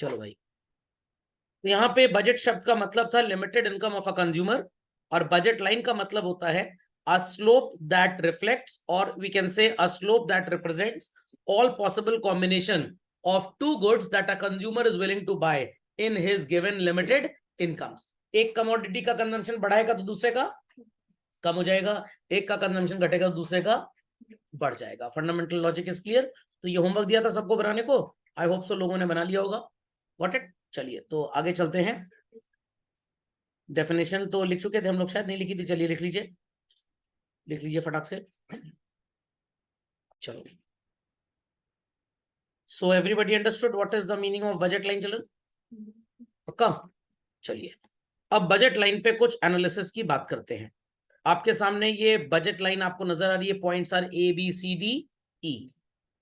चलो भाई, तो यहाँ पे बजट शब्द का मतलब था limited income of a consumer, और बजट लाइन का मतलब होता है अ स्लोप दैट रिफ्लेक्ट्स, और we can say a slope that represents all possible combination of two goods that a consumer is willing to buy in his given limited income. एक commodity का consumption बढ़ाएगा तो दूसरे का कम हो जाएगा, एक का कंजम्पशन घटेगा तो दूसरे का बढ़ जाएगा। Fundamental logic is clear. तो ये होमवर्क दिया था सबको बनाने को, आई होप सो लोगों ने बना लिया होगा। व्हाट इट, चलिए तो आगे चलते हैं। डेफिनेशन तो लिख चुके थे हम लोग, शायद नहीं लिखी थी, चलिए लिख लीजिए फटाक से। चलो, so everybody understood what is the meaning of budget line children? पक्का? चलिए, अब बजट लाइन पे कुछ एनालिसिस की बात करते हैं। आपके सामने ये बजट लाइन आपको नजर आ रही है, points are A B C D E.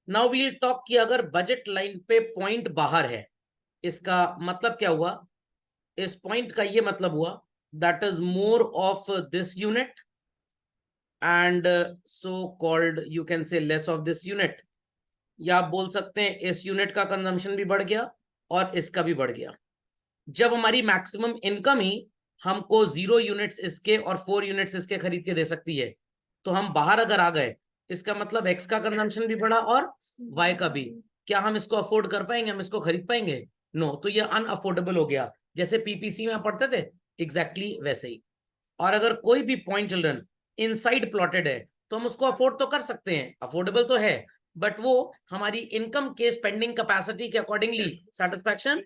Now we will talk कि अगर बजट लाइन पे पॉइंट बाहर है, इसका मतलब क्या हुआ? इस पॉइंट का ये मतलब हुआ that is more of this unit and so called you can say less of this unit, या आप बोल सकते हैं इस यूनिट का कंजम्पशन भी बढ़ गया और इसका भी बढ़ गया। जब हमारी मैक्सिमम इनकम ही हमको 0 यूनिट्स इसके और 4 यूनिट्स इसके खरीद के दे सकती है, तो हम बाहर अगर आ गए, इसका मतलब एक्स का कंजम्पशन भी बढ़ा और वाई का भी। क्या हम इसको अफोर्ड कर पाएंगे, हम इसको खरीद पाएंगे? नो, तो ये अनअफोर्डेबल हो गया। जैसे पीपीसी में पढ़ते थे, एग्जैक्टली वैसे ही। और अगर कोई भी पॉइंट चिल्ड्रन इनसाइड प्लॉटेड है तो हम उसको अफोर्ड तो कर सकते हैं, अफोर्डेबल तो है, बट वो हमारी इनकम के स्पेंडिंग कैपेसिटी के अकॉर्डिंगली सेटिस्फैक्शन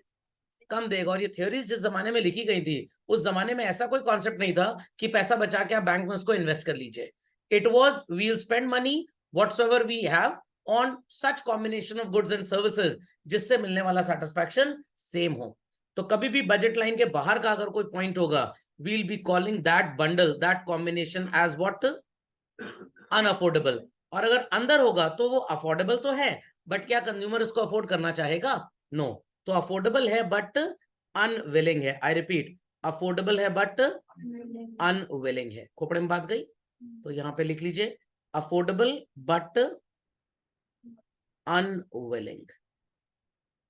कम देगा। और ये थ्योरीज जिस जमाने में लिखी गई थी, उस जमाने में ऐसा कोई कॉन्सेप्ट नहीं था कि पैसा बचा के आप बैंक में उसको इन्वेस्ट कर लीजिए। It was we will spend money whatsoever we have on such combination of goods and services जिससे मिलने वाला सेटिस्फैक्शन सेम हो। तो कभी भी बजट लाइन के बाहर का अगर कोई पॉइंट होगा, we will be calling that bundle, that combination as what? Unaffordable. और अगर अंदर होगा तो वो अफोर्डेबल तो है, बट क्या कंज्यूमर इसको अफोर्ड करना चाहेगा? नो। तो अफोर्डेबल है बट अनविलिंग है। आई रिपीट, अफोर्डेबल है बट अनविलिंग है। खोपड़े में बात गई? तो यहां पे लिख लीजिए affordable but unwilling.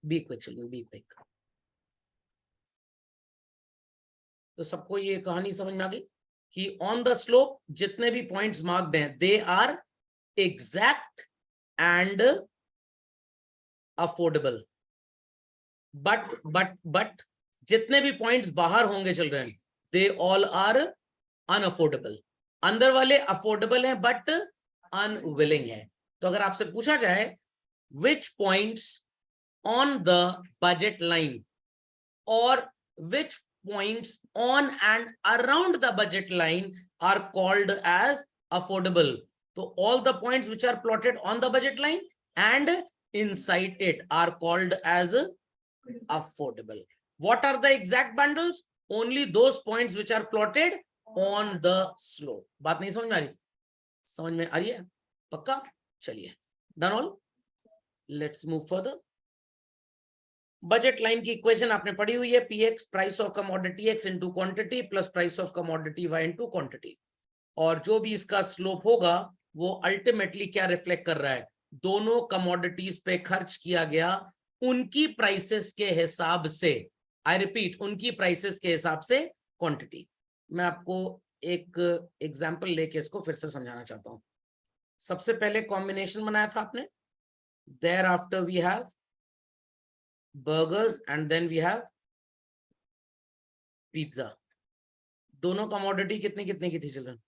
Be quick children, be quick. तो सबको ये कहानी समझ में आ गई कि ऑन द स्लोप जितने भी पॉइंट्स मार्क्ड हैं, they are exact and affordable. But जितने भी पॉइंट्स बाहर होंगे children, they all are unaffordable. अंदर वाले अफोर्डेबल हैं बट अनविलिंग है। तो अगर आपसे पूछा जाए which points on the budget line और which points on and around the budget line are called as affordable, तो all the points which are plotted on the budget line and inside it are called as affordable. What are the exact bundles? Only those points which are plotted on the slope. बात नहीं समझ में आ रही? समझ में आ रही है? पक्का? चलिए, done all? Let's move further. Budget line की इक्वेशन आपने पढ़ी हुई है, px price of commodity x into quantity plus price of commodity y into quantity. और जो भी इसका स्लोप होगा वो अल्टीमेटली क्या रिफ्लेक्ट कर रहा है? दोनों कमोडिटीज पे खर्च किया गया उनकी प्राइसेस के हिसाब से। आई रिपीट, उनकी प्राइसेस के हिसाब से क्वांटिटी। मैं आपको एक एग्जांपल लेके इसको फिर से समझाना चाहता हूं। सबसे पहले कॉम्बिनेशन बनाया था आपने, thereafter we have burgers and then we have pizza. दोनों कमोडिटी कितनी कितनी की थी children?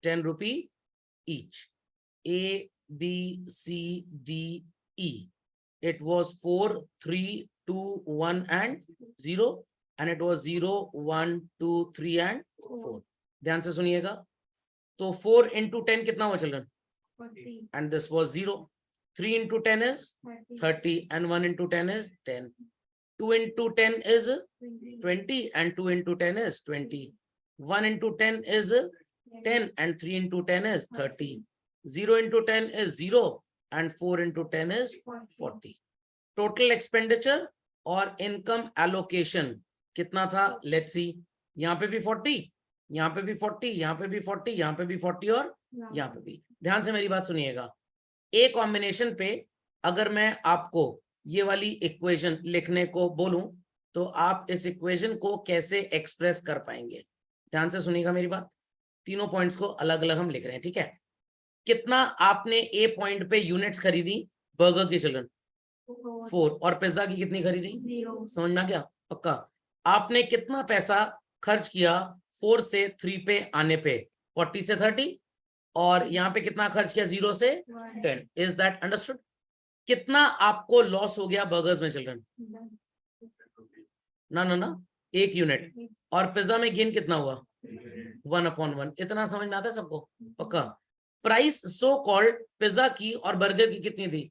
10 rupee each. A, B, C, D, E. It was 4, 3, 2, 1 and 0, and it was 0, 1, 2, 3 and 4. ध्यान से सुनिएगा। तो 4 into 10 कितना हुआ children? 40. And this was 0. 3 into 10 is 30 and 1 into 10 is 10. 2 into 10 is 20 and 2 into 10 is 20. 1 into 10 is 10 and 3 into 10 is 30. 0 into 10 is 0 and 4 into 10 is 40. Total expenditure और income allocation कितना था? Let's see. यहाँ पे भी 40, यहाँ पे भी 40, यहाँ पे भी 40, यहाँ पे भी 40 और यहाँ पे भी। ध्यान से मेरी बात सुनिएगा। ए कॉम्बिनेशन पे अगर मैं आपको ये वाली इक्वेशन लिखने को बोलूं तो आप इस इक्वेशन को कैसे एक्सप्रेस कर पाएंगे? ध्यान से सुनिएगा मेरी बात, तीनों पॉइंट्स को अलग अलग हम लिख रहे हैं, ठीक है? कितना आपने ए पॉइंट पे यूनिट्स खरीदी बर्गर की चिल्ड्रन? 4। और पिज्जा की कितनी खरीदी? 0। समझ में आ गया? पक्का। आपने कितना पैसा खर्च किया 4 से 3 पे आने पे? 40 से 30। और यहाँ पे कितना खर्च किया 0 से 10? Is that understood? कितना आपको लॉस हो गया बर्गर्स में चिल्ड्रन? ना 1 यूनिट। और पिज्जा में गेन कितना हुआ? 1/1। इतना समझ में आता है सबको? पक्का। प्राइस सो कॉल्ड पिज्जा की और बर्गर की कितनी थी?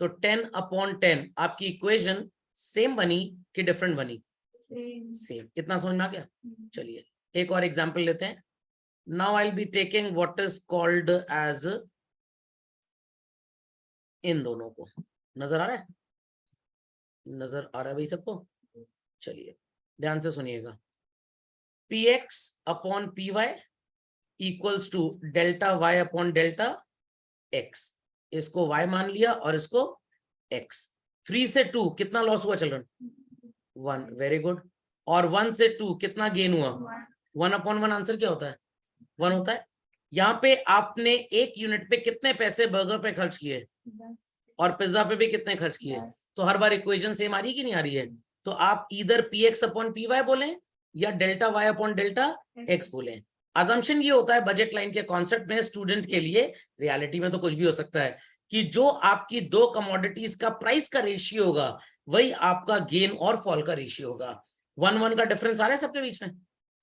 तो 10/10। आपकी इक्वेशन सेम बनी कि डिफरेंट बनी? सेम। इतना समझ में आ गया? चलिए एक और एग्जांपल लेते हैं। Now I will be taking what is called as, इन दोनों को नजर आ रहा है? नजर आ रहा है भाई सबको? चलिए ध्यान से सुनिएगा। px/py इक्वल्स टू डेल्टा y/डेल्टा x। इसको y मान लिया और इसको x। 3 से 2 कितना लॉस हुआ चिल्ड्रन? 1। Very good. और 1 से 2 कितना गेन हुआ? 1/1। आंसर क्या होता है? 1 होता है। यहाँ पे आपने 1 यूनिट पे कितने पैसे बर्गर पे खर्च किए और पिज्जा पे भी कितने खर्च किए? तो हर बार इक्वेशन सेम आ रही कि नहीं आ रही है? तो आप इधर px/py बोलें या डेल्टा y/डेल्टा x बोलें। अजम्पशन ये होता है बजट लाइन के कॉन्सेप्ट में स्टूडेंट के लिए, रियलिटी में तो कुछ भी हो सकता है, कि जो आपकी दो कमोडिटीज का प्राइस का रेशियो होगा वही आपका गेन और फॉल का रेशियो होगा। 1/1 का डिफरेंस आ रहा है सबके बीच में?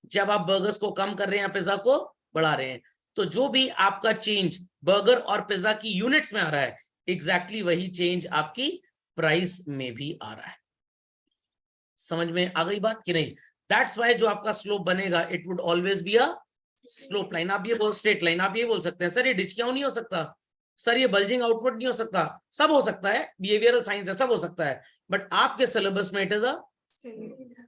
जब आप बर्गर्स को कम कर रहे हैं या पिज्जा को बढ़ा रहे हैं, तो जो भी आपका चेंज बर्गर और पिज्जा की यूनिट्स में आ रहा है, एग्जैक्टली वही चेंज आपकी प्राइस में भी आ रहा है। समझ में आ गई बात कि नहीं? दैट्स वाई जो आपका स्लोप बनेगा it would always be a slope line. आप ये बोल स्ट्रेट लाइन, आप ये बोल सकते हैं सर ये डिच क्यों नहीं हो सकता, सर ये बल्जिंग आउटपुट नहीं हो सकता। सब हो सकता है, बिहेवियरल साइंस है, सब हो सकता है, बट आपके सिलेबस में it is a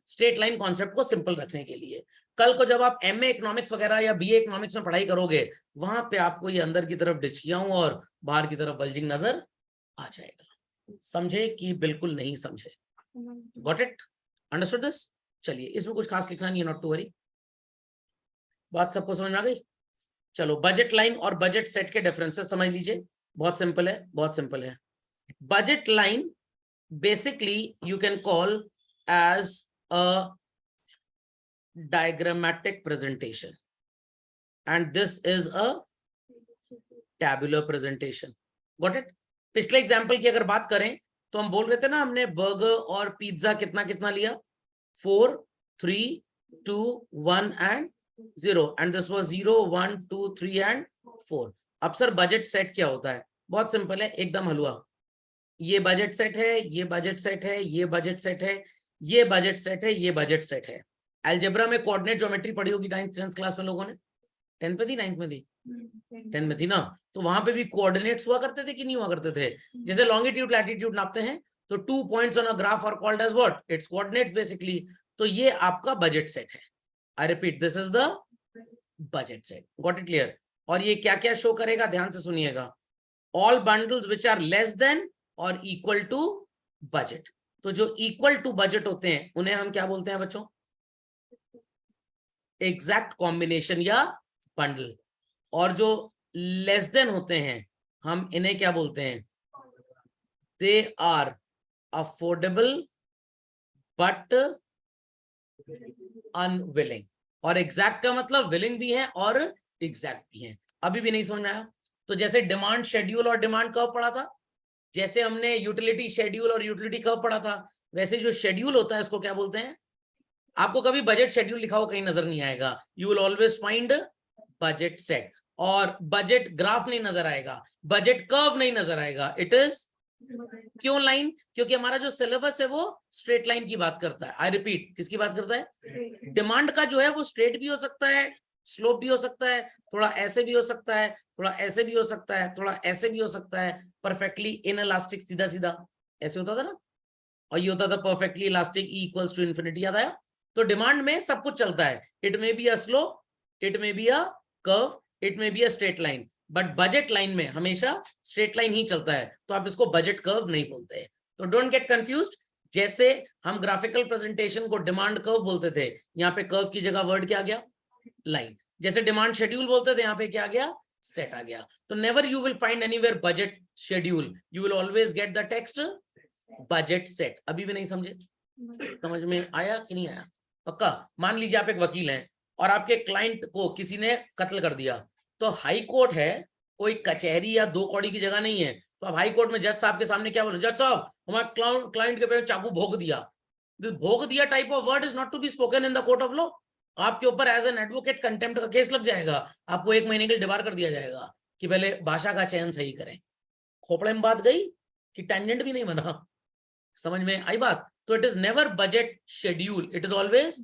straight line concept को सिंपल रखने के लिए। कल को जब आप एमए इकोनॉमिक्स वगैरह या बीए इकोनॉमिक्स में पढ़ाई करोगे, वहां पे आपको ये अंदर की तरफ डिचकियां और बाहर की तरफ बल्जिंग नजर आ जाएगा। समझे कि बिल्कुल नहीं समझे? Got it? Understood this? चलिए इसमें कुछ खास लिखना नहीं है, नॉट टू वरी। बात सबको समझ में आ गई? चलो बजट लाइन और बजट सेट के डिफरेंसेस समझ लीजिए। बहुत सिंपल है, बहुत सिंपल है। Budget line basically you can call as a diagrammatic presentation and this is a tabular presentation. Got it? पिछले एग्जांपल की अगर बात करें तो हम बोल रहे थे ना, हमने बर्गर और पिज्जा कितना कितना लिया? 4, 3, 2, 1 and 0 and this was 0, 1, 2, 3 and 4. अब सर बजट सेट क्या होता है? बहुत सिंपल है, एकदम हलवा। ये बजट सेट है, ये बजट सेट है, ये बजट सेट है, ये बजट सेट है, ये बजट सेट है। अलजेब्रा में कोऑर्डिनेट ज्योमेट्री पढ़ी होगी 9th 10th क्लास में लोगों ने? 10 पे थी, 9th में थी? 10 में थी ना? तो वहां पे भी कोऑर्डिनेट्स हुआ करते थे कि नहीं हुआ करते थे? जैसे लॉन्गिट्यूड लैटिट्यूड नापते हैं तो 2 points on a graph are called as what? It's coordinates basically. तो ये आपका बजट सेट है। I repeat, this is the budget set. Got it clear? और ये क्या क्या शो करेगा? ध्यान से सुनिएगा। All bundles which are less than और इक्वल टू बजट। तो जो इक्वल टू बजट होते हैं उन्हें हम क्या बोलते हैं बच्चों? एग्जैक्ट कॉम्बिनेशन या बंडल। और जो लेस देन होते हैं हम इन्हें क्या बोलते हैं? They are affordable but unwilling. और एग्जैक्ट का मतलब विलिंग भी है और एग्जैक्ट भी है। अभी भी नहीं समझ में आया? तो जैसे डिमांड शेड्यूल और डिमांड कर्व पढ़ा था, जैसे हमने यूटिलिटी शेड्यूल और यूटिलिटी कर्व पढ़ा था, वैसे जो शेड्यूल होता है इसको क्या बोलते हैं? आपको कभी बजट शेड्यूल लिखा हो कहीं नजर नहीं आएगा। You will always find budget set. और बजट ग्राफ नहीं नजर आएगा, बजट कर्व नहीं नजर आएगा। इट इज क्यों लाइन? क्योंकि हमारा जो सिलेबस है वो स्ट्रेट लाइन की बात करता है। आई रिपीट, किसकी बात करता है? डिमांड का जो है वो स्ट्रेट भी हो सकता है, स्लोप भी हो सकता है, थोड़ा ऐसे भी हो सकता है, थोड़ा ऐसे भी हो सकता है, थोड़ा ऐसे भी हो सकता है, परफेक्टली इनइलास्टिक सीधा सीधा ऐसे होता था ना, और ये होता था perfectly elastic E equals to infinity. याद आया? तो डिमांड में सब कुछ चलता है। It may be a slope, it may be a curve, it may be a straight line, but budget line में हमेशा स्ट्रेट लाइन ही चलता है, तो आप इसको बजट कर्व नहीं बोलते हैं। तो डोंट गेट कंफ्यूज्ड। जैसे हम ग्राफिकल प्रेजेंटेशन को डिमांड कर्व बोलते थे, यहाँ पे कर्व की जगह वर्ड क्या आ गया, लाइन। जैसे डिमांड शेड्यूल बोलते थे, यहाँ पे क्या आ गया, सेट आ गया। तो never you will find anywhere budget schedule, you will always get the text budget set. अभी भी नहीं समझे? समझ में आया कि नहीं आया? पक्का? मान लीजिए आप एक वकील हैं और आपके क्लाइंट को किसी ने कत्ल कर दिया, तो हाई कोर्ट है, कोई कचहरी या दो कौड़ी की जगह नहीं है। तो आप हाई कोर्ट में जज साहब के सामने क्या बोलो, जज साहब हमारे क्लाइंट के पे चाकू भोंक दिया। भोंक दिया type of word is not to be spoken in the court of law. आपके ऊपर एज एन एडवोकेट कंटेम्प्ट का केस लग जाएगा, आपको 1 महीने के लिए डिबार कर दिया जाएगा कि पहले भाषा का चयन सही करें। खोपड़े में बात गई कि टेंजेंट भी नहीं बना? समझ में आई बात? तो it is never budget schedule, it is always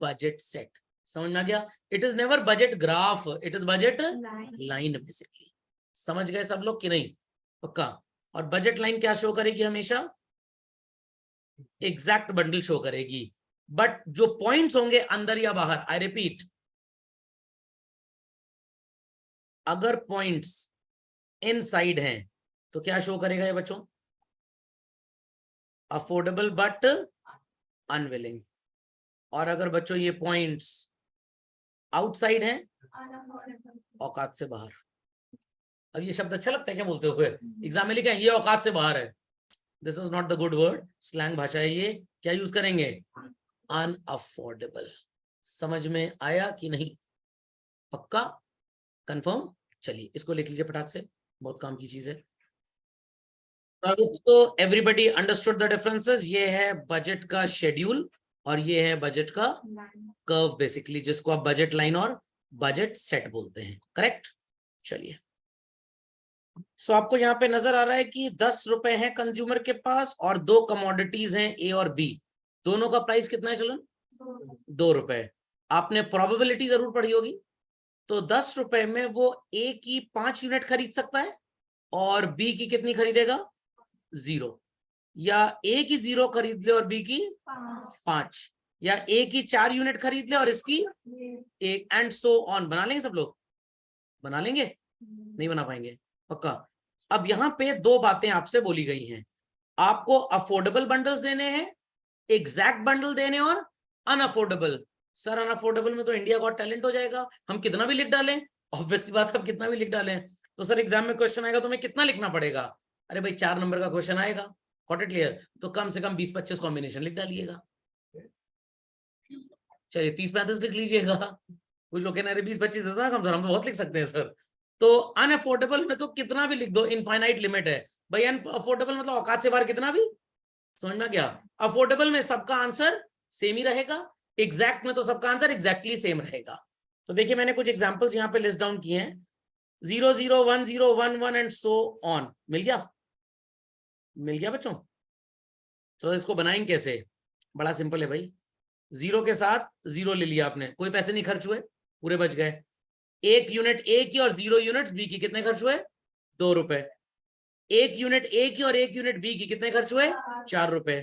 budget set. समझ में आ गया? It is never budget graph, it is budget line basically. समझ गए सब लोग कि नहीं? पक्का? और बजट लाइन क्या शो करेगी हमेशा? एग्जैक्ट बंडल शो करेगी, बट जो पॉइंट्स होंगे अंदर या बाहर, आई रिपीट, अगर पॉइंट्स इनसाइड हैं तो क्या शो करेगा ये बच्चों? Affordable but unwilling. और अगर बच्चों ये पॉइंट्स आउटसाइड हैं, औकात से बाहर। अब ये शब्द अच्छा लगता है क्या बोलते हुए? एग्जाम में लिखा है ये औकात से बाहर है, this is not the good word, slang भाषा है ये। क्या यूज करेंगे? अनअफोर्डेबल। समझ में आया कि नहीं? पक्का? कंफर्म? चलिए इसको लिख लीजिए फटाक से, बहुत काम की चीज है। तो एवरीबडी अंडरस्टूड द डिफरेंसेस। ये है बजट का शेड्यूल और ये है बजट का कर्व बेसिकली, जिसको आप बजट लाइन और बजट सेट बोलते हैं। करेक्ट? चलिए, सो आपको यहाँ पे नजर आ रहा है कि 10 रुपए हैं कंज्यूमर के पास और 2 कमोडिटीज हैं ए और बी। दोनों का प्राइस कितना है चलन? 2 रुपए। आपने प्रोबेबिलिटी जरूर पढ़ी होगी। तो 10 रुपए में वो ए की 5 यूनिट खरीद सकता है और बी की कितनी खरीदेगा? 0। या ए की 0 खरीद ले और बी की 5, या ए की 4 यूनिट खरीद ले और इसकी 1, एंड सो ऑन। बना लेंगे सब लोग? बना लेंगे? नहीं बना पाएंगे? पक्का? अब यहाँ पे 2 बातें आपसे बोली गई हैं। आपको अफोर्डेबल बंडल्स देने हैं, एग्जैक्ट बंडल देने, और अनअफोर्डेबल। सर अनअफोर्डेबल में तो इंडिया गॉट टैलेंट हो जाएगा, हम कितना भी लिख डालें। ऑब्वियस बात, हम कितना भी लिख डालें तो सर एग्जाम में क्वेश्चन आएगा तो हमें कितना लिखना पड़ेगा? अरे भाई 4 नंबर का क्वेश्चन आएगा, गॉट इट क्लियर? तो कम से कम 20-25 कॉम्बिनेशन लिख डालिएगा। चलिए 30-35 लिख लीजिएगा। कुछ लोग कहने 20-25 इतना कम सर, हम तो बहुत लिख सकते हैं सर। तो अनअफोर्डेबल में तो कितना भी लिख दो, इनफाइनाइट लिमिट है भाई। अनअफोर्डेबल मतलब औकात से बाहर कितना भी। समझ में गया? अफोर्डेबल में सबका आंसर सेम ही रहेगा, एग्जैक्ट में तो सबका आंसर एग्जैक्टली सेम रहेगा। तो देखिए मैंने कुछ एग्जांपल्स यहाँ पे लिस्ट डाउन किए हैं। 0 0 1 0 1 1 एंड सो ऑन। मिल गया? मिल गया बच्चों? तो इसको बनाएंगे कैसे? बड़ा सिंपल है भाई। 0 के साथ 0 ले लिया आपने, कोई पैसे नहीं खर्च हुए, पूरे बच गए। 1 यूनिट ए की और 0 यूनिट बी की, कितने खर्च हुए? 2 रुपए। 1 यूनिट ए की और 1 यूनिट बी की, कितने खर्च हुए? 4 रुपए।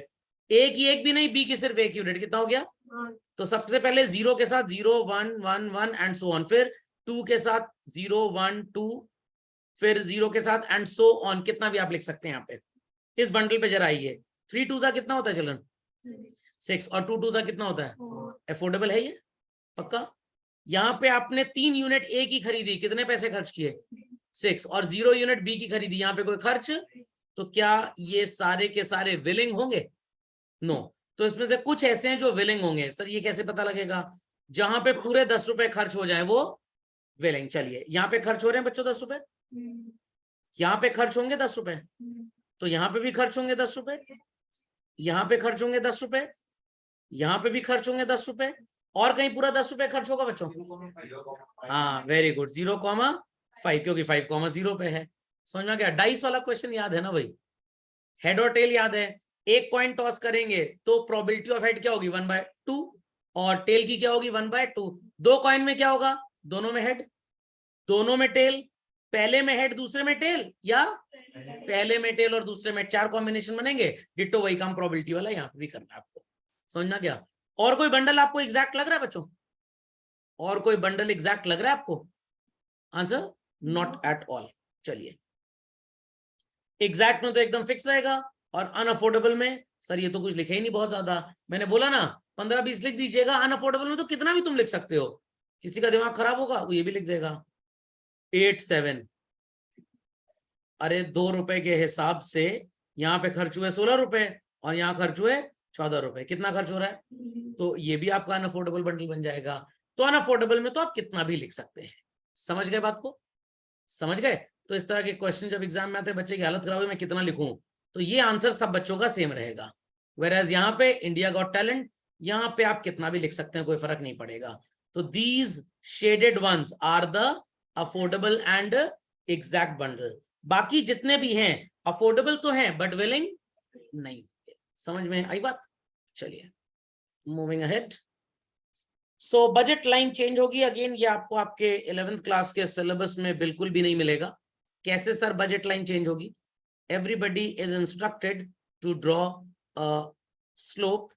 ए की 1 भी नहीं, बी की सिर्फ 1 यूनिट, कितना हो गया? तो सबसे पहले 0 के साथ 0 1 1 1 एंड सो ऑन, फिर 2 के साथ 0 1 2, फिर 0 के साथ एंड सो ऑन। कितना भी आप लिख सकते हैं यहाँ पे। इस बंडल पे जरा आइए। 3 2 सा कितना होता है चलन? 6, और 2 2 सा कितना होता है? अफोर्डेबल है ये? पक्का? यहाँ पे आपने 3 यूनिट ए की खरीदी, कितने पैसे खर्च किए? 6, और 0 यूनिट बी की खरीदी, यहाँ पे कोई खर्च? तो क्या ये सारे के सारे विलिंग होंगे? नो। तो इसमें से कुछ ऐसे हैं जो विलिंग होंगे। सर ये कैसे पता लगेगा? जहां पे पूरे 10 रुपए खर्च हो जाए वो विलिंग। चलिए यहाँ पे खर्च हो रहे हैं बच्चों 10 रुपए, यहाँ पे खर्च होंगे 10 रुपए, तो यहाँ पे भी खर्च होंगे 10 रुपए, यहाँ पे खर्च होंगे 10 रुपए, यहाँ पे भी खर्च होंगे 10 रुपए, और कहीं पूरा 10 रुपए खर्च होगा बच्चों? हाँ वेरी गुड, 0,5, क्योंकि 5,0 पे है। समझ में गया? डाइस वाला क्वेश्चन याद है ना भाई? हेड और टेल याद है? एक कॉइन टॉस करेंगे तो प्रोबेबिलिटी ऑफ हेड क्या होगी? 1/2, और टेल की क्या होगी? 1/2। 2 कॉइन में क्या होगा? दोनों में हेड, दोनों में टेल, पहले में हेड दूसरे में टेल, या पहले में टेल और दूसरे में, 4 कॉम्बिनेशन बनेंगे। डिट्टो वही काम प्रोबेबिलिटी वाला यहाँ पे भी करना है आपको। समझना क्या? और कोई बंडल आपको एग्जैक्ट लग रहा है बच्चों? और कोई बंडल एग्जैक्ट लग रहा है आपको? Answer not at all. चलिए, एग्जैक्ट में तो एकदम फिक्स रहेगा, और अनअफोर्डेबल में सर ये तो कुछ लिखे ही नहीं बहुत ज्यादा। मैंने बोला ना 15-20 लिख दीजिएगा, अनअफोर्डेबल में तो कितना भी तुम लिख सकते हो, किसी का दिमाग खराब होगा वो ये भी लिख देगा। 8-7, अरे 2 रुपए के हिसाब से यहाँ पे खर्च हुए 16 रुपए और यहाँ खर्च हुए 14 रुपए, कितना खर्च हो रहा है? तो ये भी आपका अनअफोर्डेबल बंडल बन जाएगा। तो अनअफोर्डेबल में तो आप कितना भी लिख सकते हैं। समझ गए बात को? समझ गए? तो इस तरह के क्वेश्चन जब एग्जाम में आते हैं, बच्चे की हालत खराब है मैं कितना लिखूं, तो ये आंसर सब बच्चों का सेम रहेगा। वेरएज यहाँ पे इंडिया गॉट टैलेंट, यहाँ पे आप कितना भी लिख सकते हैं, कोई फर्क नहीं पड़ेगा। तो these shaded ones are the affordable and exact bundle. बाकी जितने भी हैं अफोर्डेबल तो हैं बट विलिंग नहीं। समझ में आई बात? चलिए moving ahead. So budget line change होगी अगेन, ये आपको आपके 11th क्लास के सिलेबस में बिल्कुल भी नहीं मिलेगा। कैसे सर बजट लाइन चेंज होगी? Everybody is instructed to draw a slope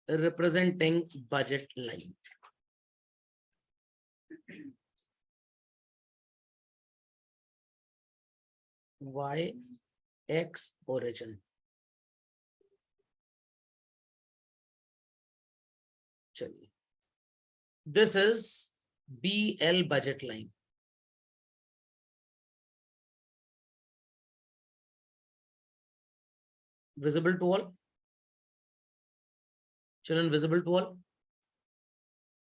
representing budget line. y x origin। चलिए, this is BL budget line। visible to all? children visible to all?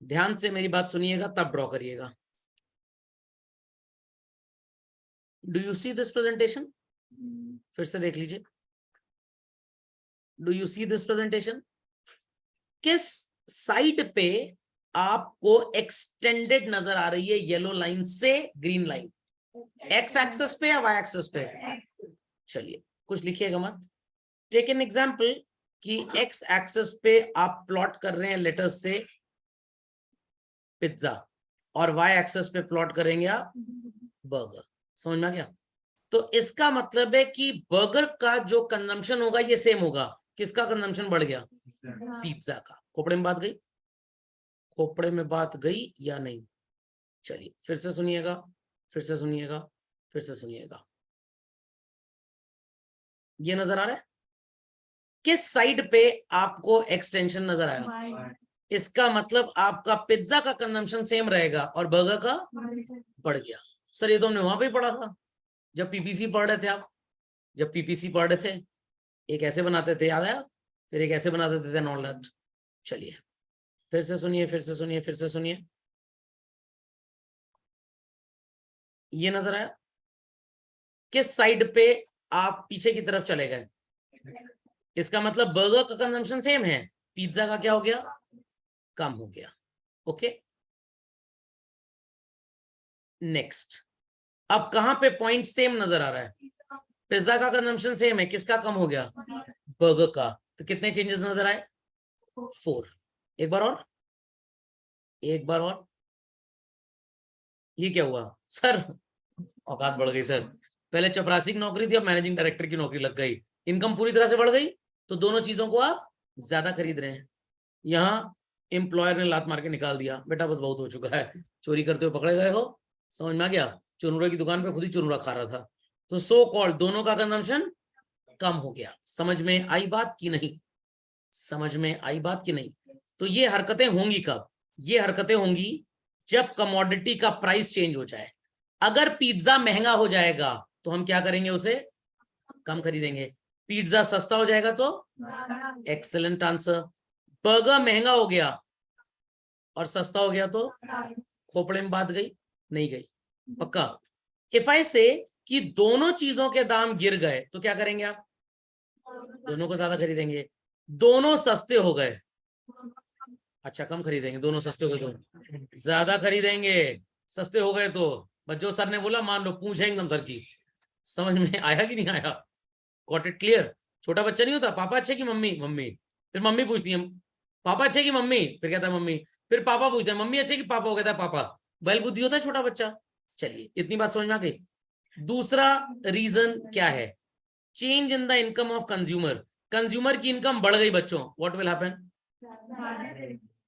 ध्यान से मेरी बात सुनिएगा तब ड्रॉ करिएगा। Do you see this presentation? फिर से देख लीजिए। Do you see this presentation? किस साइड पे आपको एक्सटेंडेड नजर आ रही है येलो लाइन से ग्रीन लाइन? एक्स एक्सिस पे या वाई एक्सिस पे? चलिए कुछ लिखिएगा मत। टेक एन एग्जाम्पल कि एक्स एक्सिस पे आप प्लॉट कर रहे हैं लेटर्स से पिज्जा, और वाई एक्सिस पे प्लॉट करेंगे आप बर्गर। समझ में आ गया? तो इसका मतलब है कि बर्गर का जो कंजम्पशन होगा ये सेम होगा। किसका कंजम्पशन बढ़ गया? पिज्जा का। खोपड़े में बात गई? खोपड़े में बात गई या नहीं? चलिए फिर से सुनिएगा, फिर से सुनिएगा, फिर से सुनिएगा। ये नजर आ रहा है? किस साइड पे आपको एक्सटेंशन नजर आया? इसका मतलब आपका पिज्जा का कंजम्पशन सेम रहेगा और बर्गर का बढ़ गया। सर ये तो हमने वहां पे पढ़ा था जब पीपीसी पढ़ रहे थे। आप जब पीपीसी पढ़ रहे थे एक ऐसे बनाते थे, याद आया? फिर एक ऐसे बना देते थे नॉलेज। चलिए फिर से सुनिए, फिर से सुनिए, फिर से सुनिए। ये नजर आया? किस साइड पे आप पीछे की तरफ चले गए? इसका मतलब बर्गर का कंजम्पशन सेम है, पिज्जा का क्या हो गया? कम हो गया। Okay next. अब कहां पे पॉइंट सेम नजर आ रहा है? पिज्जा का कंजम्पशन सेम है, किसका कम हो गया? बर्गर का। तो कितने चेंजेस नजर आए? 4। एक बार और, एक बार और। ये क्या हुआ सर? औकात बढ़ गई सर। पहले चपरासी की नौकरी थी, अब मैनेजिंग डायरेक्टर की नौकरी लग गई। इनकम पूरी तरह से बढ़ गई, तो दोनों चीजों को आप ज्यादा खरीद रहे हैं। यहाँ एम्प्लॉयर ने लात मार के निकाल दिया, बेटा बस बहुत हो चुका है, चोरी करते हुए पकड़े गए हो। समझ में आ गया? चुनमुरा की दुकान पे खुद ही चुनमुरा खा रहा था। तो सो कॉल्ड दोनों का कंजम्पशन कम हो गया। समझ में आई बात की नहीं? समझ में आई बात की नहीं? तो ये हरकतें होंगी कब? ये हरकतें होंगी जब कमोडिटी का प्राइस चेंज हो जाए। अगर पिज्जा महंगा हो जाएगा तो हम क्या करेंगे? उसे कम खरीदेंगे। पिज्जा सस्ता हो जाएगा तो एक्सेलेंट आंसर। बर्गर महंगा हो गया और सस्ता हो गया तो खोपड़े में बात गई? नहीं गई? पक्का? इफ आई से कि दोनों चीजों के दाम गिर गए तो क्या करेंगे आप? दोनों को ज्यादा खरीदेंगे। दोनों सस्ते हो गए, अच्छा कम खरीदेंगे। दोनों सस्ते हो गए तो ज्यादा खरीदेंगे। सस्ते हो गए तो बस जो सर ने बोला मान लो, पूछे एकदम सर की। समझ में आया कि नहीं आया? Got it clear? छोटा बच्चा नहीं होता, पापा अच्छे की मम्मी? मम्मी। फिर मम्मी पूछती है पापा अच्छे की मम्मी? फिर कहता है मम्मी। फिर पापा पूछते हैं मम्मी अच्छे की पापा? हो कहता है पापा। बैल बुद्धि होता है छोटा बच्चा। चलिए इतनी बात समझ में आ गई। दूसरा रीजन क्या है? Change in the income of consumer. Consumer की इनकम बढ़ गई बच्चों, what will happen?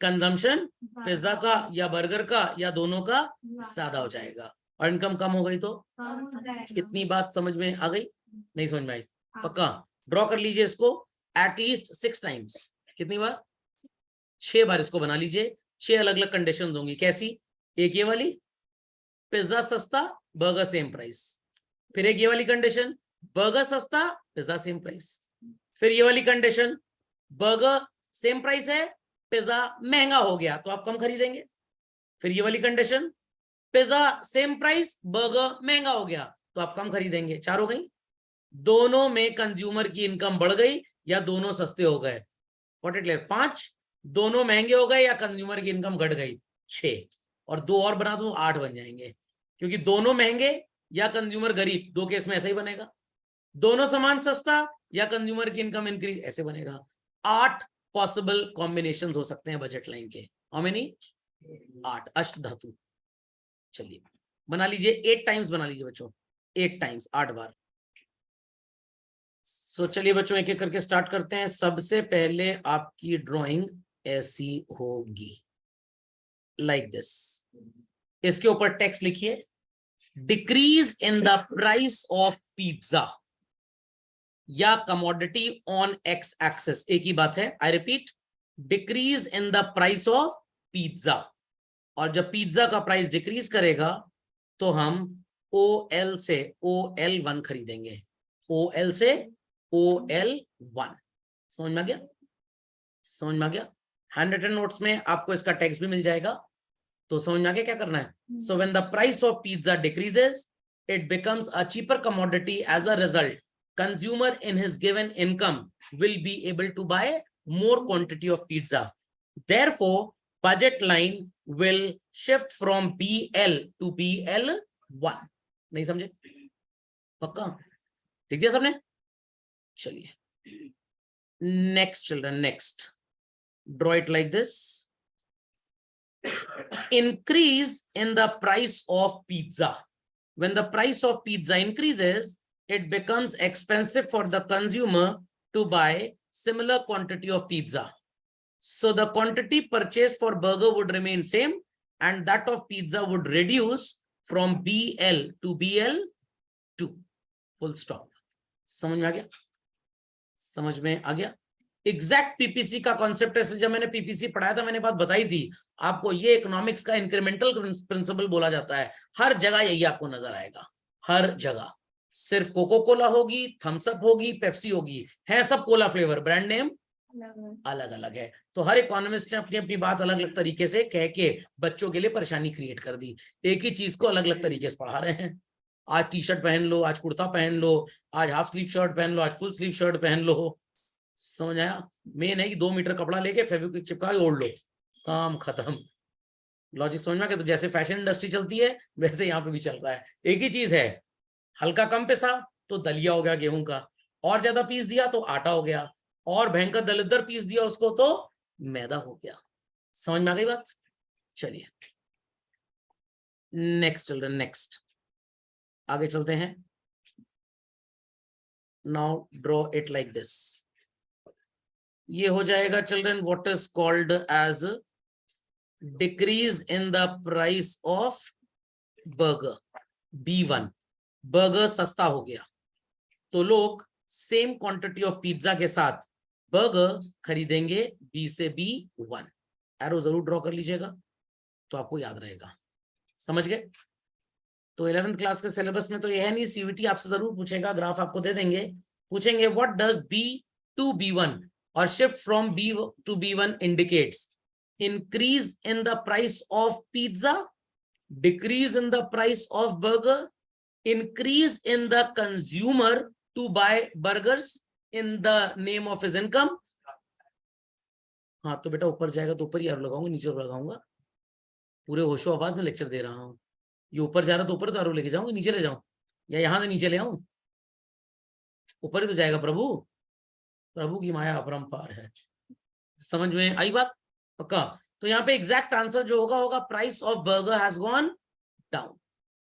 Consumption pizza का या बर्गर का या दोनों का ज्यादा हो जाएगा। और इनकम कम हो गई तो इतनी बात समझ में आ गई? नहीं समझ में आई? पक्का ड्रॉ कर लीजिए इसको एटलीस्ट 6 टाइम्स। कितनी बार? 6 बार इसको बना लीजिए। 6 अलग अलग कंडीशन होंगी। कैसी? एक ये वाली, पिज्जा सस्ता बर्गर सेम प्राइस। फिर एक ये वाली कंडीशन, बर्गर सस्ता पिज्जा सेम प्राइस। फिर ये वाली कंडीशन, बर्गर सेम प्राइस है, पिज्जा महंगा हो गया तो आप कम खरीदेंगे। फिर ये वाली condition, pizza same price, burger महंगा हो गया तो आप कम खरीदेंगे। 4 हो गई। दोनों में कंज्यूमर की इनकम बढ़ गई या दोनों सस्ते हो गए? What it clear? 5। दोनों महंगे हो गए या कंज्यूमर की इनकम घट गई? 6। और 2 और बना दूं 8 बन जाएंगे, क्योंकि दोनों महंगे या कंज्यूमर गरीब, 2 केस में ऐसा ही बनेगा। दोनों सामान सस्ता या कंज्यूमर की इनकम इंक्रीज, ऐसे बनेगा। 8 पॉसिबल कॉम्बिनेशन हो सकते हैं बजट लाइन के। How many? 8 अष्ट धातु। चलिए बना लीजिए, 8 टाइम्स बना लीजिए बच्चों, 8 टाइम्स, 8 बार। सो चलिए बच्चों एक एक करके स्टार्ट करते हैं। सबसे पहले आपकी ड्राइंग ऐसी होगी, लाइक दिस। इसके ऊपर टेक्स्ट लिखिए, decrease in the price of pizza या कमोडिटी ऑन एक्स एक्सेस, एक ही बात है। I repeat, decrease in the price of pizza. और जब पिज्जा का प्राइस डिक्रीज करेगा तो हम OL से OL1 खरीदेंगे। OL से OL1। समझ में आ गया? समझ में आ गया? हैंड रिटन नोट्स में आपको इसका टेक्स्ट भी मिल जाएगा, तो समझ में आ गया क्या करना है? So when the price of pizza decreases, it becomes a cheaper commodity. As a result, consumer in his given income will be able to buy more quantity of pizza. Therefore, budget line will shift from BL to BL1. नहीं समझे? पक्का ठीक है सबने? चलिए next children, next draw it like this. Increase in the price of pizza. When the price of pizza increases, it becomes expensive for the consumer to buy similar quantity of pizza. So the quantity purchased for burger would remain same and that of pizza would reduce from BL to BL2. Full stop. समझ में आ गया? समझ में आ गया? Exact PPC का concept है। जब मैंने पीपीसी पढ़ाया था मैंने बात बताई थी आपको, ये इकोनॉमिक्स का इंक्रीमेंटल प्रिंसिपल बोला जाता है। हर जगह यही आपको नजर आएगा, हर जगह। सिर्फ कोको कोला होगी, थम्स अप होगी, पेप्सी होगी, है सब कोला फ्लेवर, ब्रांड नेम अलग अलग है। तो हर इकोनॉमिस्ट ने अपनी अपनी बात अलग अलग तरीके से कह के बच्चों के लिए परेशानी क्रिएट कर दी। एक ही चीज को अलग अलग तरीके से पढ़ा रहे हैं। आज टी शर्ट पहन लो, आज कुर्ता पहन लो, आज हाफ स्लीव शर्ट पहन लो, आज फुल स्लीव शर्ट पहन लो। समझ आया? मेन है कि 2 मीटर कपड़ा लेके फेविक्विक चिपका के ओढ़ लो, काम खत्म। लॉजिक समझ में? तो जैसे फैशन इंडस्ट्री चलती है वैसे यहाँ पे भी चल रहा है। एक ही चीज है, हल्का कम पिसा तो दलिया हो गया गेहूं का, और ज्यादा पीस दिया तो आटा हो गया, और भयंकर दलिद्दर पीस दिया उसको तो मैदा हो गया। समझ में आ गई बात? चलिए नेक्स्ट चिल्ड्रन, नेक्स्ट आगे चलते हैं। Now draw it like this. ये हो जाएगा children what is called as decrease in the price of burger, B1। Burger सस्ता हो गया तो लोग सेम क्वांटिटी ऑफ पिज्जा के साथ बर्गर खरीदेंगे B से B1। एरो जरूर ड्रॉ कर लीजिएगा तो आपको याद रहेगा। समझ गए? तो 11th क्लास के सिलेबस में तो यह नहीं, CVT आपसे जरूर पूछेगा, ग्राफ आपको दे देंगे, पूछेंगे what does B to B1 or shift from B to B1 indicates increase in the price of pizza, decrease in the price of burger, increase in the consumer to buy burgers in the name of his income। हाँ तो बेटा ऊपर जाएगा तो ऊपर ही arrow लगाऊंगा, नीचे लगाऊंगा। पूरे होशो आवाज में लेक्चर दे रहा हूँ। ये ऊपर जा रहा तो ऊपर तो एरो लेके जाऊंगा, नीचे ले जाऊं या यहां से नीचे ले आऊं? ऊपर ही तो जाएगा प्रभु, प्रभु की माया अपरंपार है। समझ में आई बात? पक्का? तो यहाँ पे एग्जैक्ट आंसर जो होगा होगा price of burger has gone down.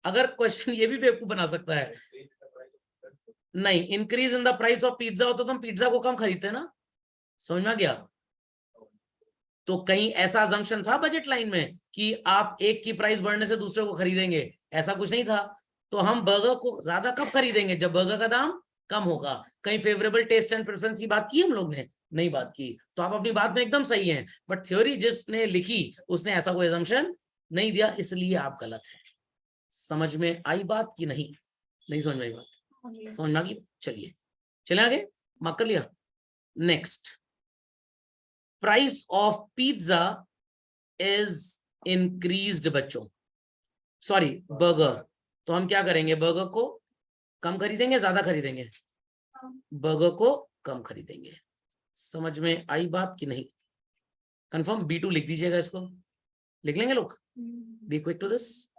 अगर क्वेश्चन ये भी बेवकूफ बना सकता है, नहीं increase in the price of pizza होता तो हम पिज्जा को कम खरीदते ना। समझ में आ गया? तो कहीं ऐसा अजम्पशन था बजट लाइन में कि आप एक की प्राइस बढ़ने से दूसरे को खरीदेंगे? ऐसा कुछ नहीं था। तो हम बर्गर को ज्यादा कब खरीदेंगे? जब बर्गर का दाम कम होगा। कहीं फेवरेबल टेस्ट एंड प्रेफरेंस की बात की हम लोग ने? नहीं बात की। तो आप अपनी बात में एकदम सही हैं, बट थ्योरी जिसने लिखी उसने ऐसा कोई assumption नहीं दिया, इसलिए आप गलत हैं। समझ में आई बात की नहीं? नहीं समझ में आई बात? समझ में आ गई? चलिए चले आगे, मार्क कर लिया। Next, price of pizza is increased बच्चों, सॉरी बर्गर। तो हम क्या करेंगे? बर्गर को कम खरीदेंगे, ज्यादा खरीदेंगे? बर्गर को कम खरीदेंगे। समझ में आई बात की नहीं? कंफर्म? B2 लिख दीजिएगा, इसको लिख लेंगे लोग, बी क्विक टू दिस।